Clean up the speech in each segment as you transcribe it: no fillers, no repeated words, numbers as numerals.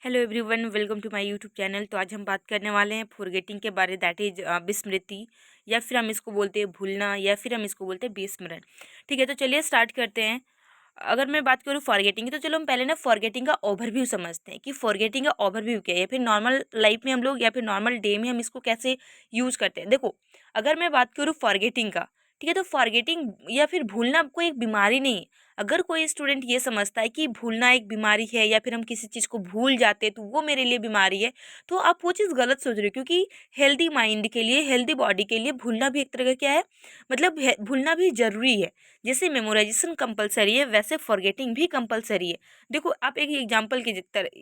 Hello everyone, welcome to my YouTube channel. तो आज हम बात करने वाले हैं फॉरगेटिंग के बारे, दैट इज विस्मृति, या फिर हम इसको बोलते हैं भूलना, या फिर हम इसको बोलते हैं विस्मरण। ठीक है, तो चलिए स्टार्ट करते हैं। अगर मैं बात करूँ फॉरगेटिंग की, तो चलो हम पहले ना फॉरगेटिंग का ओवरव्यू समझते हैं कि फॉरगेटिंग का ओवरव्यू क्या है, या फिर नॉर्मल लाइफ में हम लोग या फिर नॉर्मल डे में हम इसको कैसे यूज करते हैं। देखो, अगर मैं बात करूँ फॉरगेटिंग का, ठीक है, तो फॉरगेटिंग या फिर भूलना कोई एक बीमारी नहीं है। अगर कोई स्टूडेंट ये समझता है कि भूलना एक बीमारी है या फिर हम किसी चीज़ को भूल जाते हैं तो वो मेरे लिए बीमारी है, तो आप वो चीज़ गलत सोच रहे हो। क्योंकि हेल्दी माइंड के लिए, हेल्दी बॉडी के लिए भूलना भी एक तरह का क्या है, मतलब भूलना भी ज़रूरी है। जैसे मेमोराइजेशन कंपलसरी है, वैसे फॉरगेटिंग भी कंपलसरी है। देखो, आप एक एग्जाम्पल के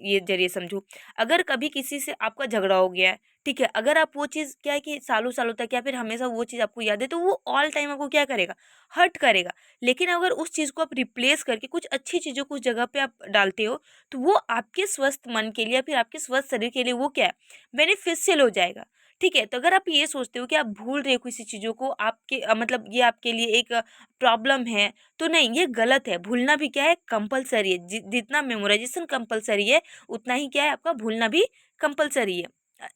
ये जरिए समझो। अगर कभी किसी से आपका झगड़ा हो गया है, ठीक है, अगर आप वो चीज़ क्या है कि सालों सालों तक या फिर हमेशा वो चीज़ आपको याद है, तो वो ऑल टाइम आपको क्या करेगा, हर्ट करेगा। लेकिन अगर उस चीज़ को आप रिप्लेस करके कुछ अच्छी चीज़ों को उस जगह पे आप डालते हो, तो वो आपके स्वस्थ मन के लिए या फिर आपके स्वस्थ शरीर के लिए वो क्या है, बेनिफिशियल हो जाएगा। ठीक है, तो अगर आप ये सोचते हो कि आप भूल रहे हो किसी चीज़ों को, आपके मतलब ये आपके लिए एक प्रॉब्लम है, तो नहीं, ये गलत है। भूलना भी क्या है, कंपलसरी है। जितना मेमोराइजेशन कंपलसरी है, उतना ही क्या है, आपका भूलना भी कंपलसरी है।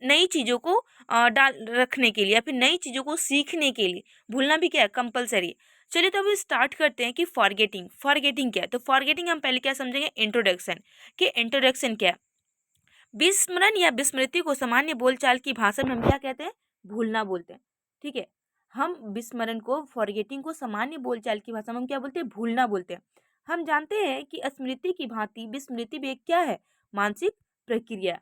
नई चीज़ों को डाल रखने के लिए या फिर नई चीज़ों को सीखने के लिए भूलना भी क्या है, कंपलसरी है। चलिए, तो अभी स्टार्ट करते हैं कि फॉरगेटिंग फॉरगेटिंग क्या है। तो फॉरगेटिंग हम पहले क्या समझेंगे, इंट्रोडक्शन। कि इंट्रोडक्शन क्या है। विस्मरण या विस्मृति को सामान्य बोलचाल की भाषा में हम क्या कहते हैं, भूलना बोलते हैं। ठीक है, हम विस्मरण को, फॉरगेटिंग को सामान्य बोलचाल की भाषा में हम क्या बोलते हैं, भूलना बोलते हैं। हम जानते हैं कि स्मृति की भांति विस्मृति भी एक क्या है, मानसिक प्रक्रिया।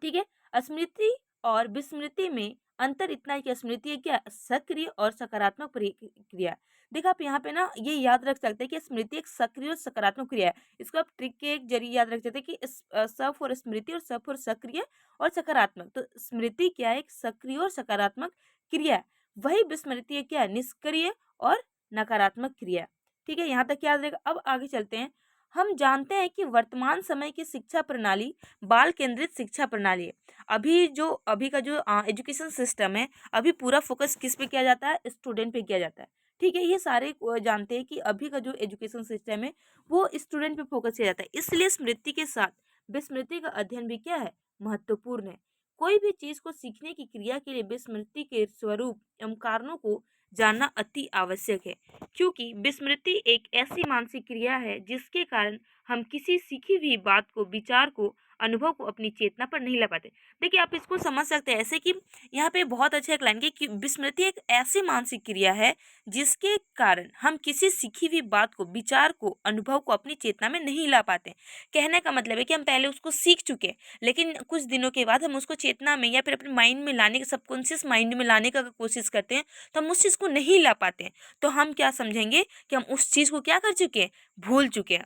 ठीक है, स्मृति और विस्मृति में अंतर इतना है कि स्मृति एक क्या, सक्रिय और सकारात्मक क्रिया है। देखो, आप यहाँ पे ना ये याद रख सकते हैं कि स्मृति एक सक्रिय और सकारात्मक क्रिया है। इसको आप ट्रिक के एक जरिए याद रख सकते हैं कि स फॉर स्मृति और स फॉर सक्रिय और सकारात्मक। तो स्मृति क्या है, एक सक्रिय और सकारात्मक क्रिया है। वही विस्मृति एक क्या है, निष्क्रिय और नकारात्मक क्रिया है। ठीक है, यहाँ तक याद रहेगा। अब आगे चलते हैं। हम जानते हैं कि वर्तमान समय की शिक्षा प्रणाली बाल केंद्रित शिक्षा प्रणाली है। अभी का जो एजुकेशन सिस्टम है, अभी पूरा फोकस किस पे किया जाता है, स्टूडेंट पे किया जाता है। ठीक है, ये सारे जानते हैं कि अभी का जो एजुकेशन सिस्टम है वो स्टूडेंट पे फोकस किया जाता है। इसलिए स्मृति के साथ विस्मृति का अध्ययन भी क्या है, महत्वपूर्ण है। कोई भी चीज को सीखने की क्रिया के लिए विस्मृति के स्वरूप एवं कारणों को जानना अति आवश्यक है। क्योंकि विस्मृति एक ऐसी मानसिक क्रिया है जिसके कारण हम किसी सीखी हुई बात को, विचार को, अनुभव को अपनी चेतना पर नहीं ला पाते। देखिए, आप इसको समझ सकते हैं ऐसे कि यहाँ पे बहुत अच्छा एक लाइन कि विस्मृति एक ऐसी मानसिक क्रिया है जिसके कारण हम किसी सीखी हुई बात को, विचार को, अनुभव को अपनी चेतना में नहीं ला पाते। कहने का मतलब है कि हम पहले उसको सीख चुके हैं, लेकिन कुछ दिनों के बाद हम उसको चेतना में या फिर अपने माइंड में लाने का, सबकॉन्शियस माइंड में लाने का कोशिश करते हैं, तो हम उस चीज़ को नहीं ला पाते हैं। तो हम क्या समझेंगे कि हम उस चीज़ को क्या कर चुके हैं, भूल चुके हैं।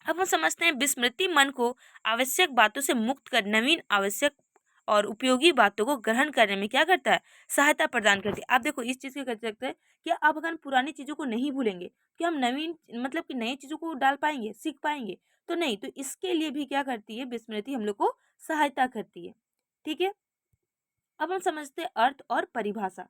अब हम समझते हैं विस्मृति मन को आवश्यक बातों से मुक्त कर नवीन, आवश्यक और उपयोगी बातों को ग्रहण करने में क्या करता है, सहायता प्रदान करती है। आप देखो, इस चीज़ के कर सकते हैं कि अब अगर हम पुरानी चीज़ों को नहीं भूलेंगे, कि हम नवीन मतलब कि नई चीज़ों को डाल पाएंगे, सीख पाएंगे, तो नहीं। तो इसके लिए भी क्या करती है, विस्मृति हम लोग को सहायता करती है। ठीक है, अब हम समझते हैं अर्थ और परिभाषा।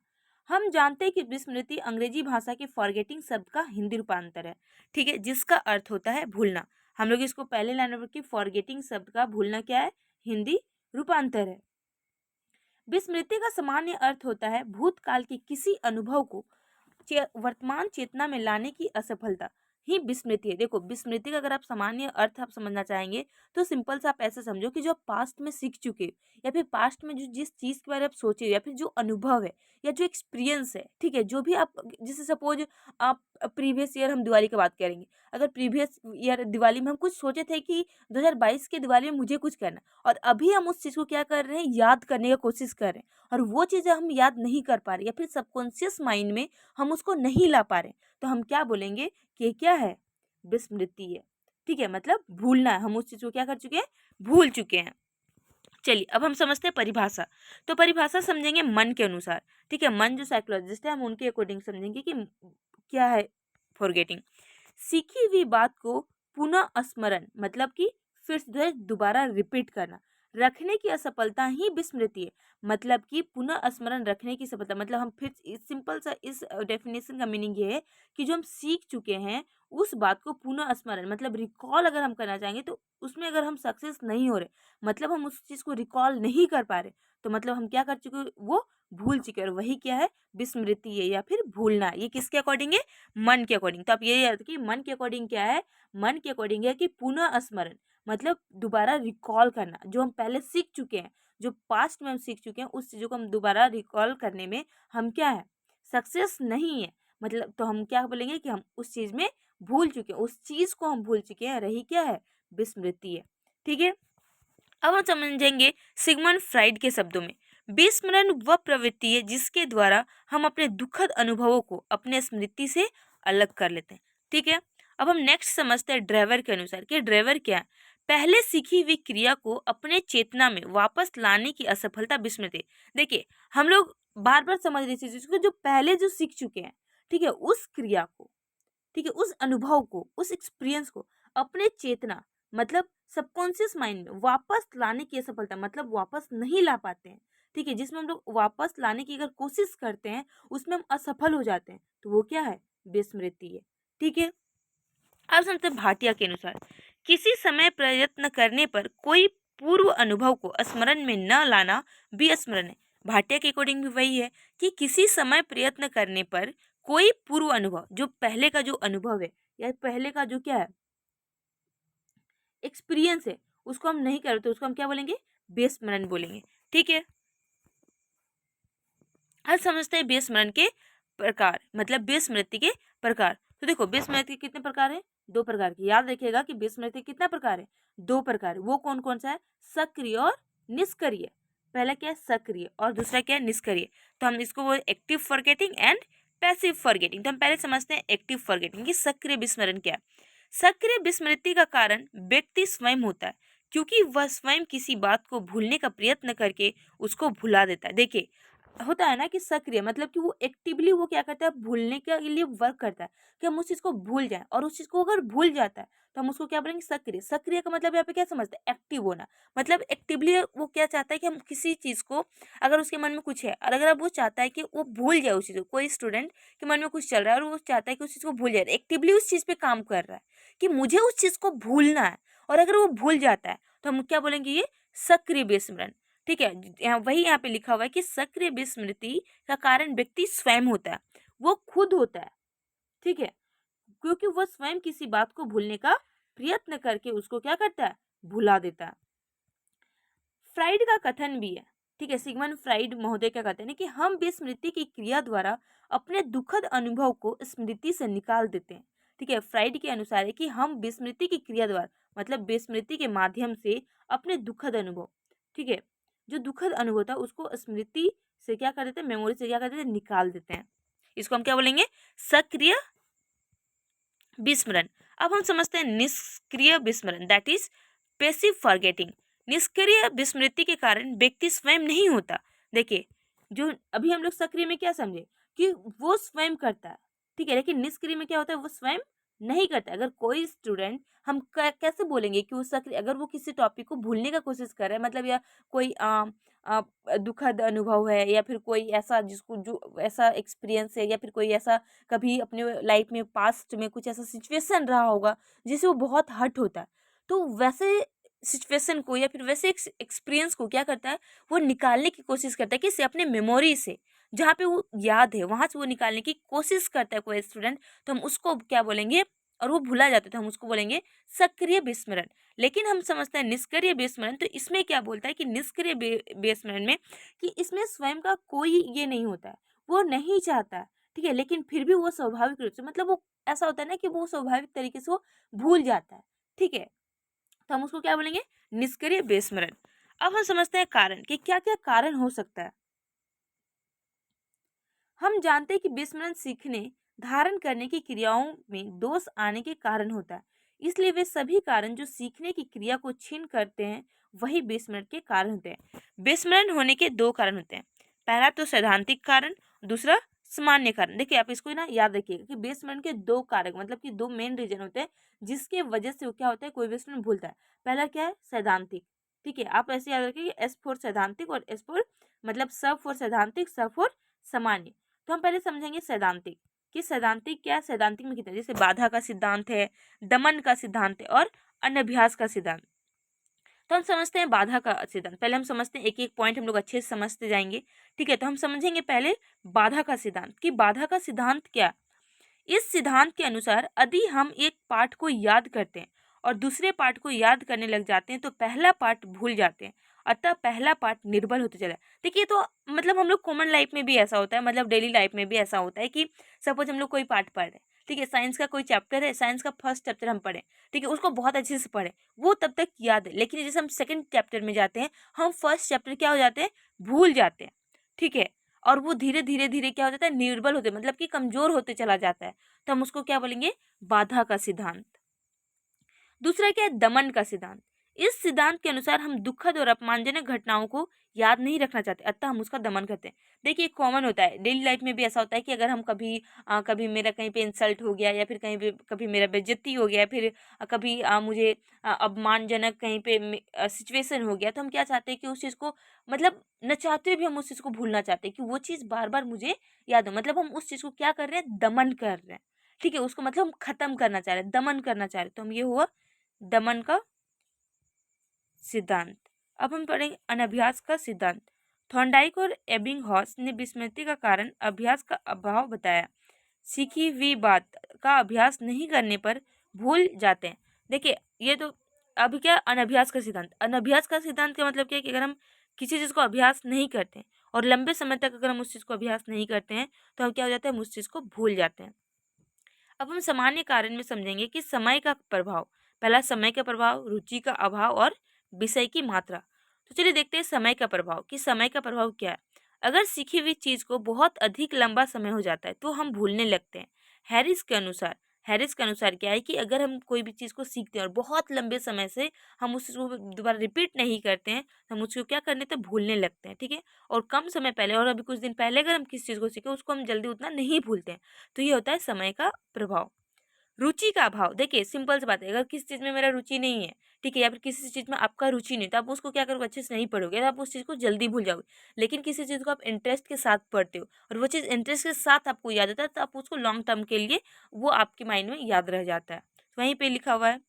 हम जानते हैं कि विस्मृति अंग्रेजी भाषा के फॉरगेटिंग शब्द का हिंदी रूपांतर है। ठीक है, जिसका अर्थ होता है भूलना। हम लोग इसको पहले लाइन पर कि फॉरगेटिंग शब्द का भूलना क्या है, हिंदी रूपांतर है। विस्मृति का सामान्य अर्थ होता है भूतकाल के किसी अनुभव को वर्तमान चेतना में लाने की असफलता ही विस्मृति है। देखो, विस्मृति का अगर आप सामान्य अर्थ आप समझना चाहेंगे, तो सिंपल सा आप ऐसे समझो कि जो आप पास्ट में सीख चुके हो, या फिर पास्ट में जो जिस चीज़ के बारे में आप सोचे, या फिर जो अनुभव है या जो एक्सपीरियंस है, ठीक है, जो भी आप, जैसे सपोज आप प्रीवियस ईयर हम दिवाली की बात करेंगे। अगर प्रीवियस ईयर दिवाली में हम कुछ सोचे थे कि 2022 के दिवाली में मुझे कुछ करना, और अभी हम उस चीज़ को क्या कर रहे हैं, याद करने की कोशिश कर रहे हैं, और वो चीज़ें हम याद नहीं कर पा रहे, या फिर सबकॉन्शियस माइंड में हम उसको नहीं ला पा रहे, तो हम क्या बोलेंगे कि ये क्या है, विस्मृति है। ठीक है, मतलब भूलना है, हम उस चीज को क्या कर चुके हैं, भूल चुके हैं। चलिए, अब हम समझते हैं परिभाषा। तो परिभाषा समझेंगे मन के अनुसार। ठीक है, मन जो साइकोलॉजिस्ट है, हम उनके अकॉर्डिंग समझेंगे कि क्या है फॉरगेटिंग। सीखी हुई बात को पुनः स्मरण, मतलब कि फिर से दोबारा रिपीट करना, रखने की असफलता ही विस्मृति है। मतलब कि पुनः स्मरण रखने की सफलता, मतलब हम फिर सिंपल सा इस डेफिनेशन का मीनिंग ये है कि जो हम सीख चुके हैं उस बात को पुनः स्मरण मतलब रिकॉल अगर हम करना चाहेंगे तो उसमें अगर हम सक्सेस नहीं हो रहे, मतलब हम उस चीज़ को रिकॉल नहीं कर पा रहे, तो मतलब हम क्या कर चुके हैं, वो भूल चुके हैं। और वही क्या है, विस्मृति है या फिर भूलना। ये किसके अकॉर्डिंग है, मन के अकॉर्डिंग। तो आप ये याद कि मन के अकॉर्डिंग क्या है, मन के अकॉर्डिंग है कि पुनः स्मरण मतलब दोबारा रिकॉल करना, जो हम पहले सीख चुके हैं, जो पास्ट में हम सीख चुके हैं, उस चीज़ों को हम दोबारा रिकॉल करने में हम क्या है, सक्सेस नहीं है। मतलब तो हम क्या बोलेंगे कि हम उस चीज़ में भूल चुके हैं, उस चीज़ को हम भूल चुके हैं, रही क्या है, विस्मृति है। ठीक है, अब हम समझेंगे सिगमंड फ्राइड के शब्दों में, विस्मरण वह प्रवृत्ति है जिसके द्वारा हम अपने दुखद अनुभवों को अपने स्मृति से अलग कर लेते हैं। ठीक है, अब हम नेक्स्ट समझते हैं ड्राइवर के अनुसार कि ड्राइवर क्या है। पहले सीखी हुई क्रिया को अपने चेतना में वापस लाने की असफलता विस्मृति। देखिए, हम लोग बार बार समझ रहे चीज को, जो पहले जो सीख चुके हैं, ठीक है, उस क्रिया को, ठीक है, उस अनुभव को, उस एक्सपीरियंस को अपने चेतना मतलब सबकॉन्शियस माइंड में वापस लाने की असफलता मतलब वापस नहीं ला पाते हैं। ठीक है, जिसमें हम लोग वापस लाने की अगर कोशिश करते हैं उसमें हम असफल हो जाते हैं, तो वो क्या है, विस्मृति है। ठीक है, अब समझते हैं भाटिया के अनुसार, किसी समय प्रयत्न करने पर कोई पूर्व अनुभव को स्मरण में न लाना भी स्मरण है। भाटिया के अकॉर्डिंग भी वही है कि किसी समय प्रयत्न करने पर कोई पूर्व अनुभव, जो पहले का जो अनुभव है या पहले का जो क्या है एक्सपीरियंस है, उसको हम नहीं करते, उसको हम क्या बोलेंगे, बेस्मरण बोलेंगे। ठीक है, अब समझते हैं बेस्मरण के प्रकार मतलब बेस्मृति के प्रकार। तो देखो, बेस्मृति के कितने प्रकार है, दो प्रकार की। याद रखिएगा कि बेस्मृति कितना प्रकार है, दो प्रकार है। वो कौन कौन सा है, सक्रिय और निष्क्रिय। पहला क्या है, सक्रिय, और दूसरा क्या है, निष्क्रिय। तो हम इसको active forgetting and passive forgetting. तो हम पहले समझते हैं एक्टिव फॉरगेटिंग की सक्रिय विस्मरण क्या है। सक्रिय विस्मृति का कारण व्यक्ति स्वयं होता है, क्योंकि वह स्वयं किसी बात को भूलने का प्रयत्न करके उसको भुला देता है। देखिए, होता है ना कि सक्रिय मतलब कि वो एक्टिवली वो क्या करता है, भूलने के लिए वर्क करता है कि हम उस चीज़ को भूल जाएं, और उस चीज़ को अगर भूल जाता है तो हम उसको क्या बोलेंगे, सक्रिय। सक्रिय का मतलब यहाँ पे क्या समझते हैं, एक्टिव होना। मतलब एक्टिवली वो क्या चाहता है कि हम किसी चीज़ को, अगर उसके मन में कुछ है और अगर अब वो चाहता है कि वो भूल जाए उस चीज़ को, कोई स्टूडेंट के मन में कुछ चल रहा है और वो चाहता है कि उस चीज़ को भूल जाए, एक्टिवली उस चीज़ पे काम कर रहा है कि मुझे उस चीज़ को भूलना है, और अगर वो भूल जाता है तो हम क्या बोलेंगे, ये सक्रिय विस्मरण। ठीक है, वही यहाँ पे लिखा हुआ है कि सक्रिय विस्मृति का कारण व्यक्ति स्वयं होता है, वो खुद होता है। ठीक है, क्योंकि वो स्वयं किसी बात को भूलने का प्रयत्न करके उसको क्या करता है, भुला देता है। फ्राइड का कथन भी है, ठीक है, सिगमंड फ्राइड महोदय का कथन है कि हम विस्मृति की क्रिया द्वारा अपने दुखद अनुभव को स्मृति से निकाल देते हैं। ठीक है, फ्राइड के अनुसार है कि हम विस्मृति की क्रिया द्वारा मतलब विस्मृति के माध्यम से अपने दुखद अनुभव, ठीक है, जो दुखद अनुभव था उसको स्मृति से क्या कर देते हैं, मेमोरी से क्या कर देते हैं, निकाल देते हैं। इसको हम क्या बोलेंगे, सक्रिय विस्मरण। अब हम समझते हैं निष्क्रिय विस्मरण, दैट इज पैसिव फॉरगेटिंग। निष्क्रिय विस्मृति के कारण व्यक्ति स्वयं नहीं होता। देखिए, जो अभी हम लोग सक्रिय में क्या समझे कि वो स्वयं करता है, ठीक है, लेकिन निष्क्रिय में क्या होता है, वो स्वयं नहीं करता। अगर कोई स्टूडेंट, हम कैसे बोलेंगे कि वो सक्रिय, अगर वो किसी टॉपिक को भूलने का कोशिश कर रहा है, मतलब या कोई आ, दुखद अनुभव है या फिर कोई ऐसा जिसको जो ऐसा एक्सपीरियंस है या फिर कोई ऐसा कभी अपने लाइफ में पास्ट में कुछ ऐसा सिचुएशन रहा होगा जिससे वो बहुत हर्ट होता है, तो वैसे सिचुएशन को या फिर वैसे एक्सपीरियंस को क्या करता है, वो निकालने की कोशिश करता है, किससे, अपने मेमोरी से, जहाँ पे वो याद है वहाँ से वो निकालने की कोशिश करता है कोई स्टूडेंट, तो हम उसको क्या बोलेंगे, और वो भुला जाता है तो हम उसको बोलेंगे सक्रिय विस्मरण। लेकिन हम समझते हैं निष्क्रिय विस्मरण, तो इसमें क्या बोलता है कि निष्क्रिय विस्मरण में कि इसमें स्वयं का कोई ये नहीं होता है, वो नहीं चाहता है, ठीक है, लेकिन फिर भी वो स्वाभाविक रूप से, मतलब वो ऐसा होता है ना कि वो स्वाभाविक तरीके से वो भूल जाता है। ठीक है, तो हम उसको क्या बोलेंगे, निष्क्रिय विस्मरण। अब हम समझते हैं कारण कि क्या क्या कारण हो सकता है। हम जानते हैं कि विस्मरण सीखने, धारण करने की क्रियाओं में दोष आने के कारण होता है, इसलिए वे सभी कारण जो सीखने की क्रिया को छीन करते हैं वही विस्मरण के कारण होते हैं। विस्मरण होने के दो कारण होते हैं, पहला तो सैद्धांतिक कारण, दूसरा सामान्य कारण। देखिए, आप इसको ना याद रखिएगा कि विस्मरण के दो कारक मतलब कि दो मेन रीजन होते हैं जिसके वजह से वो क्या होता है, कोई विस्मरण भूलता है। पहला क्या है, सैद्धांतिक। ठीक है, आप ऐसे याद रखिए, एस फॉर सैद्धांतिक और एस फॉर मतलब सब फॉर सैद्धांतिक, सब फॉर सामान्य। तो हम पहले समझेंगे सैद्धांतिक कि सैद्धांतिक क्या, सैद्धांतिक में कितना, जैसे बाधा का सिद्धांत है, दमन का सिद्धांत है और अनभ्यास का सिद्धांत। तो हम समझते हैं बाधा का सिद्धांत। पहले हम समझते हैं, एक एक पॉइंट हम लोग अच्छे से समझते जाएंगे, ठीक है। तो हम समझेंगे पहले बाधा का सिद्धांत, कि बाधा का सिद्धांत क्या। इस सिद्धांत के अनुसार यदि हम एक पाठ को याद करते हैं और दूसरे पाठ को याद करने लग जाते हैं तो पहला पाठ भूल जाते हैं, अतः पहला पाठ निर्बल होते चला। देखिए, तो मतलब हम लोग कॉमन लाइफ में भी ऐसा होता है, मतलब डेली लाइफ में भी ऐसा होता है कि सपोज हम लोग कोई पाठ पढ़ रहे हैं, ठीक है, साइंस का कोई चैप्टर है, साइंस का फर्स्ट चैप्टर हम पढ़े, ठीक है, उसको बहुत अच्छे से पढ़े, वो तब तक याद है, लेकिन जैसे हम सेकंड चैप्टर में जाते हैं, हम फर्स्ट चैप्टर क्या हो जाते हैं, भूल जाते हैं, ठीक है। और वो धीरे धीरे धीरे क्या हो जाता है, निर्बल होते, मतलब कि कमजोर होते चला जाता है। तो हम उसको क्या बोलेंगे, बाधा का सिद्धांत। दूसरा क्या है, दमन का सिद्धांत। इस सिद्धांत के अनुसार हम दुखद और अपमानजनक घटनाओं को याद नहीं रखना चाहते, अतः हम उसका दमन करते हैं। देखिए, कॉमन होता है डेली लाइफ में भी, ऐसा होता है कि अगर हम कभी मेरा कहीं पे इंसल्ट हो गया, या फिर कहीं पे कभी मेरा बेइज्जती हो गया, फिर कभी मुझे अपमानजनक कहीं पे सिचुएशन हो गया, तो हम क्या चाहते हैं कि उस चीज़ को, मतलब न चाहते हुए भी हम उस चीज़ को भूलना चाहते हैं, कि वो चीज़ बार बार मुझे याद हो, मतलब हम उस चीज़ को क्या कर रहे हैं, दमन कर रहे हैं, ठीक है, उसको मतलब हम खत्म करना चाह रहे हैं, दमन करना चाह रहे हैं। तो हम ये हुआ दमन का सिद्धांत। अब हम पढ़ेंगे अनभ्यास का सिद्धांत। थॉर्नडाइक और एबिंगहॉस ने विस्मृति का कारण अभ्यास का अभाव बताया। सीखी हुई बात का अभ्यास नहीं करने पर भूल जाते हैं। देखिए, ये तो अभी क्या, अनभ्यास का सिद्धांत। अनभ्यास का सिद्धांत का मतलब क्या है कि अगर हम किसी चीज़ को अभ्यास नहीं करते हैं और लंबे समय तक अगर हम उस चीज़ को अभ्यास नहीं करते हैं, तो हम क्या हो जाते हैं, हम उस चीज़ को भूल जाते हैं। अब हम सामान्य कारण में समझेंगे कि समय का प्रभाव। पहला समय का प्रभाव, रुचि का अभाव और विषय की मात्रा। तो चलिए देखते हैं समय का प्रभाव, कि समय का प्रभाव क्या है। अगर सीखी हुई चीज को बहुत अधिक लंबा समय हो जाता है तो हम भूलने लगते हैं। हैरिस के अनुसार क्या है कि अगर हम कोई भी चीज़ को सीखते हैं और बहुत लंबे समय से हम उस चीज़ को दोबारा रिपीट नहीं करते हैं, तो हम उसको क्या करने लगते हैं, भूलने लगते हैं, ठीक है। और कम समय पहले और अभी कुछ दिन पहले अगर हम किसी चीज़ को सीखें, उसको हम जल्दी उतना नहीं भूलते हैं। तो ये होता है समय का प्रभाव। रुचि का अभाव। देखिए, सिंपल सी बात है, अगर किसी चीज़ में मेरा रुचि नहीं है, ठीक है, या फिर किसी चीज़ में आपका रुचि नहीं, तो आप उसको क्या करोगे, अच्छे से नहीं पढ़ोगे, तो आप उस चीज़ को जल्दी भूल जाओगे। लेकिन किसी चीज़ को आप इंटरेस्ट के साथ पढ़ते हो और वो चीज़ इंटरेस्ट के साथ आपको याद आता है, तो आप उसको लॉन्ग टर्म के लिए वो आपके माइंड में याद रह जाता है। तो वहीं पे लिखा हुआ है,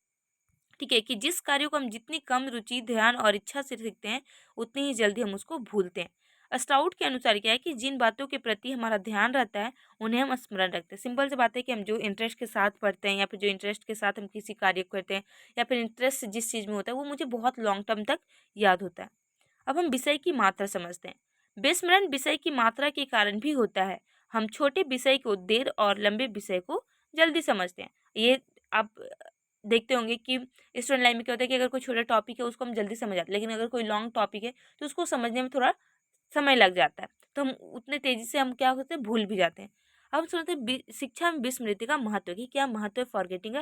ठीक है, कि जिस कार्य को हम जितनी कम रुचि, ध्यान और इच्छा से सीखते हैं, उतनी ही जल्दी हम उसको भूलते हैं। स्टाउट के अनुसार क्या है कि जिन बातों के प्रति हमारा ध्यान रहता है, उन्हें हम स्मरण रखते हैं। सिंपल सी बात है कि हम जो इंटरेस्ट के साथ पढ़ते हैं, या फिर जो इंटरेस्ट के साथ हम किसी कार्य को करते हैं, या फिर इंटरेस्ट जिस चीज़ में होता है, वो मुझे बहुत लॉन्ग टर्म तक याद होता है। अब हम विषय की मात्रा समझते हैं। विस्मरण विषय की मात्रा के कारण भी होता है। हम छोटे विषय को देर और लंबे विषय को जल्दी समझते हैं। ये आप देखते होंगे कि स्टूडेंट लाइफ में क्या होता है कि अगर कोई छोटा टॉपिक है उसको हम जल्दी समझ आते हैं, लेकिन अगर कोई लॉन्ग टॉपिक है तो उसको समझने में थोड़ा समय लग जाता है, तो हम उतने तेजी से हम क्या होते हैं, भूल भी जाते हैं। अब हम समझते हैं शिक्षा में विस्मृति का महत्व, की क्या महत्व है फॉरगेटिंग का,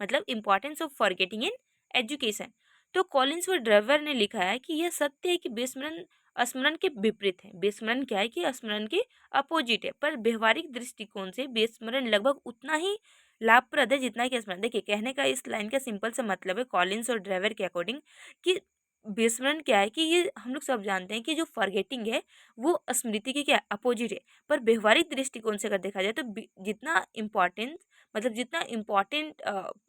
मतलब importance of forgetting in education. तो कॉलिंस और ड्रेवर ने लिखा है कि यह सत्य है कि विस्मरण स्मरण के विपरीत है। विस्मरण क्या है कि स्मरण के अपोजिट है, पर व्यवहारिक दृष्टिकोण से विस्मरण लगभग उतना ही लाभप्रद है जितना कि स्मरण। देखिए, कहने का इस लाइन का सिंपल सा मतलब है कॉलिंस और ड्राइवर के अकॉर्डिंग, कि विस्मरण क्या है कि ये हम लोग सब जानते हैं कि जो फॉरगेटिंग है वो स्मृति के क्या अपोजिट है, पर व्यवहारिक दृष्टिकोण से अगर देखा जाए तो जितना इम्पोर्टेंट, मतलब जितना इम्पोर्टेंट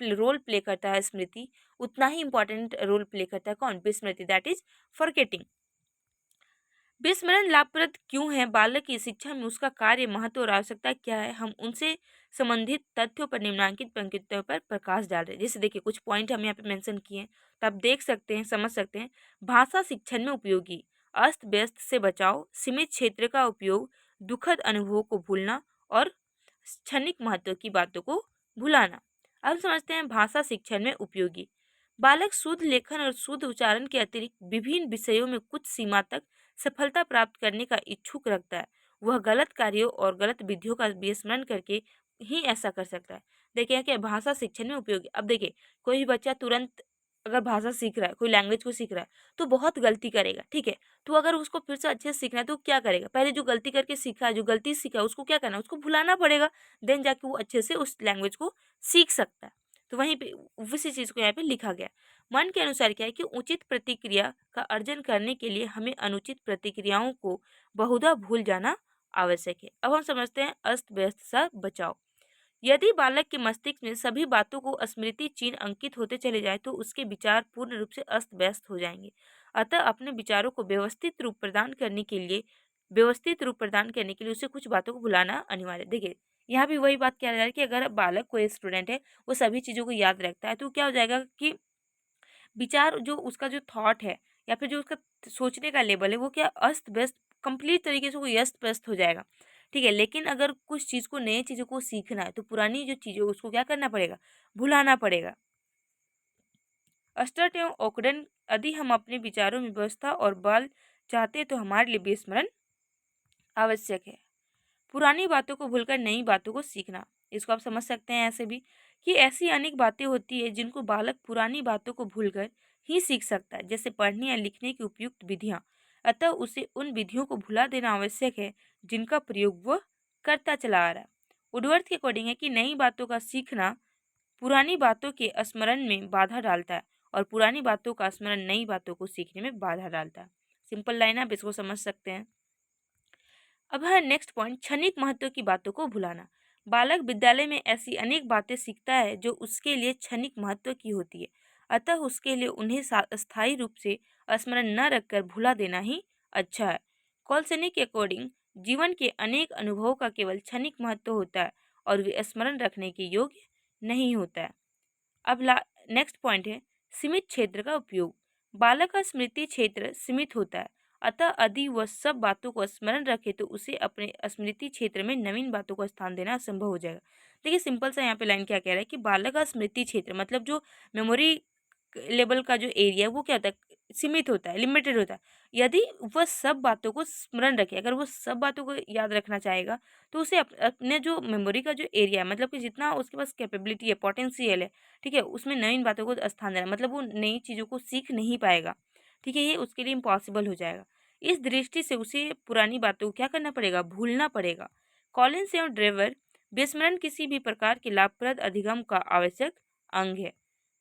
रोल प्ले करता है स्मृति, उतना ही इम्पोर्टेंट रोल प्ले करता है कौन, विस्मृति, दैट इज फॉरगेटिंग। विस्मरण लाभप्रद क्यों है, बालक की शिक्षा में उसका कार्य, महत्व और आवश्यकता क्या है, हम उनसे संबंधित तथ्यों पर निम्नलिखित पंक्तियों पर प्रकाश डाल रहे हैं। जैसे देखिए, कुछ पॉइंट हम यहाँ पे मेंशन किए हैं, तो आप देख सकते हैं, समझ सकते हैं। भाषा शिक्षण में उपयोगी, अस्त व्यस्त से बचाव, सीमित क्षेत्र का उपयोग, दुखद अनुभवों को भूलना और क्षणिक महत्व की बातों को भुलाना। अब समझते हैं भाषा शिक्षण में उपयोगी। बालक शुद्ध लेखन और शुद्ध उच्चारण के अतिरिक्त विभिन्न विषयों में कुछ सीमा तक सफलता प्राप्त करने का इच्छुक रखता है। वह गलत कार्यों और गलत विधियों का विस्मरण करके ही ऐसा कर सकता है। देखिए क्या भाषा शिक्षण में उपयोगी। अब देखिए, कोई भी बच्चा तुरंत अगर भाषा सीख रहा है, कोई लैंग्वेज को सीख रहा है, तो बहुत गलती करेगा, ठीक है। तो अगर उसको फिर से अच्छे से सीखना है तो क्या करेगा, पहले जो गलती करके सीखा है, जो गलती सीखा है, उसको क्या करना है, उसको भुलाना पड़ेगा, देन जाके वो अच्छे से उस लैंग्वेज को सीख सकता है। तो वहीं पे उसी चीज़ को यहाँ पे लिखा गया। मन के अनुसार क्या है कि उचित प्रतिक्रिया का अर्जन करने के लिए हमें अनुचित प्रतिक्रियाओं को बहुधा भूल जाना आवश्यक है। अब हम समझते हैं अस्त व्यस्त सा बचाव। यदि बालक के मस्तिष्क में सभी बातों को स्मृति चिन्ह अंकित होते चले जाए तो उसके विचार पूर्ण रूप से अस्त व्यस्त हो जाएंगे। अतः अपने विचारों को व्यवस्थित रूप प्रदान करने के लिए उसे कुछ बातों को भुलाना अनिवार्य है। देखिए यहाँ भी वही बात कह रहा है कि अगर बालक कोई स्टूडेंट है वो सभी चीज़ों को याद रखता है तो क्या हो जाएगा कि विचार जो उसका जो थॉट है या फिर जो उसका सोचने का लेवल है वो क्या अस्त व्यस्त कंप्लीट तरीके से वो अस्त व्यस्त हो जाएगा। ठीक है, लेकिन अगर कुछ चीज़ को नए चीज़ों को सीखना है तो पुरानी जो चीज़ें उसको क्या करना पड़ेगा, भुलाना पड़ेगा। अस्टर्ट एवं ओकडेन, यदि हम अपने विचारों में व्यवस्था और बल चाहते हैं तो हमारे लिए विस्मरण आवश्यक है। पुरानी बातों को भूलकर नई बातों को सीखना, इसको आप समझ सकते हैं ऐसे भी कि ऐसी अनेक बातें होती है जिनको बालक पुरानी बातों को भूलकर ही सीख सकता है, जैसे पढ़ने या लिखने की उपयुक्त विधियां। अतः उसे उन विधियों को भुला देना आवश्यक है जिनका प्रयोग वह करता चला आ रहा है। वुडवर्थ के अकॉर्डिंग है कि नई बातों का सीखना पुरानी बातों के स्मरण में बाधा डालता है और पुरानी बातों का स्मरण नई बातों को सीखने में बाधा डालता है। सिंपल लाइन, आप इसको समझ सकते हैं। अब है नेक्स्ट पॉइंट, क्षणिक महत्व की बातों को भुलाना। बालक विद्यालय में ऐसी अनेक बातें सीखता है जो उसके लिए क्षणिक महत्व की होती है, अतः उसके लिए उन्हें स्थायी रूप से स्मरण न रखकर भुला देना ही अच्छा है। कॉलसेनी के अकॉर्डिंग जीवन के अनेक अनुभवों का केवल क्षणिक महत्व होता है और वे स्मरण रखने के योग्य नहीं होता है। अब नेक्स्ट पॉइंट है सीमित क्षेत्र का उपयोग। बालक का स्मृति क्षेत्र सीमित होता है, अतः यदि वह सब बातों को स्मरण रखे तो उसे अपने स्मृति क्षेत्र में नवीन बातों को स्थान देना असंभव हो जाएगा। देखिए सिंपल सा यहाँ पे लाइन क्या कह रहा है कि बालक का स्मृति क्षेत्र मतलब जो मेमोरी लेवल का जो एरिया है वो क्या होता है, सीमित होता है, लिमिटेड होता है। यदि वह सब बातों को स्मरण रखे, अगर वो सब बातों को याद रखना चाहेगा तो उसे अपने जो मेमोरी का जो एरिया है मतलब कि जितना उसके पास कैपेबिलिटी है, पोटेंशियल है, ठीक है, उसमें नवीन बातों को स्थान देना मतलब वो नई चीज़ों को सीख नहीं पाएगा। ठीक है, ये उसके लिए इम्पॉसिबल हो जाएगा। इस दृष्टि से उसे पुरानी बातों को क्या करना पड़ेगा, भूलना पड़ेगा। कॉलिन्स एवं ड्रेवर, विस्मरण किसी भी प्रकार के लाभप्रद अधिगम का आवश्यक अंग है।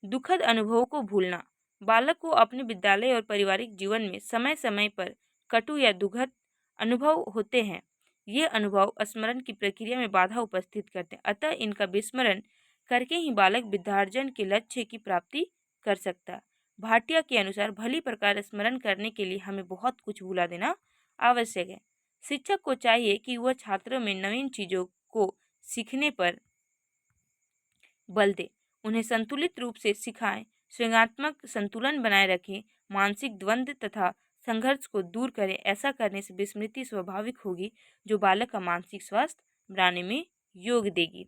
दुखद अनुभवों को भूलना, बालक को अपने विद्यालय और पारिवारिक जीवन में समय समय पर कटु या दुखद अनुभव होते हैं। ये अनुभव स्मरण की प्रक्रिया में बाधा उपस्थित करते हैं, अतः इनका विस्मरण करके ही बालक विद्यार्जन के लक्ष्य की प्राप्ति कर सकता है। भाटिया के अनुसार भली प्रकार स्मरण करने के लिए हमें बहुत कुछ भुला देना आवश्यक है। शिक्षक को चाहिए कि वह छात्रों में नवीन चीज़ों को सीखने पर बल दे, उन्हें संतुलित रूप से सिखाएं, सृजनात्मक संतुलन बनाए रखें, मानसिक द्वंद्व तथा संघर्ष को दूर करें। ऐसा करने से विस्मृति स्वाभाविक होगी जो बालक का मानसिक स्वास्थ्य बनाने में योग देगी।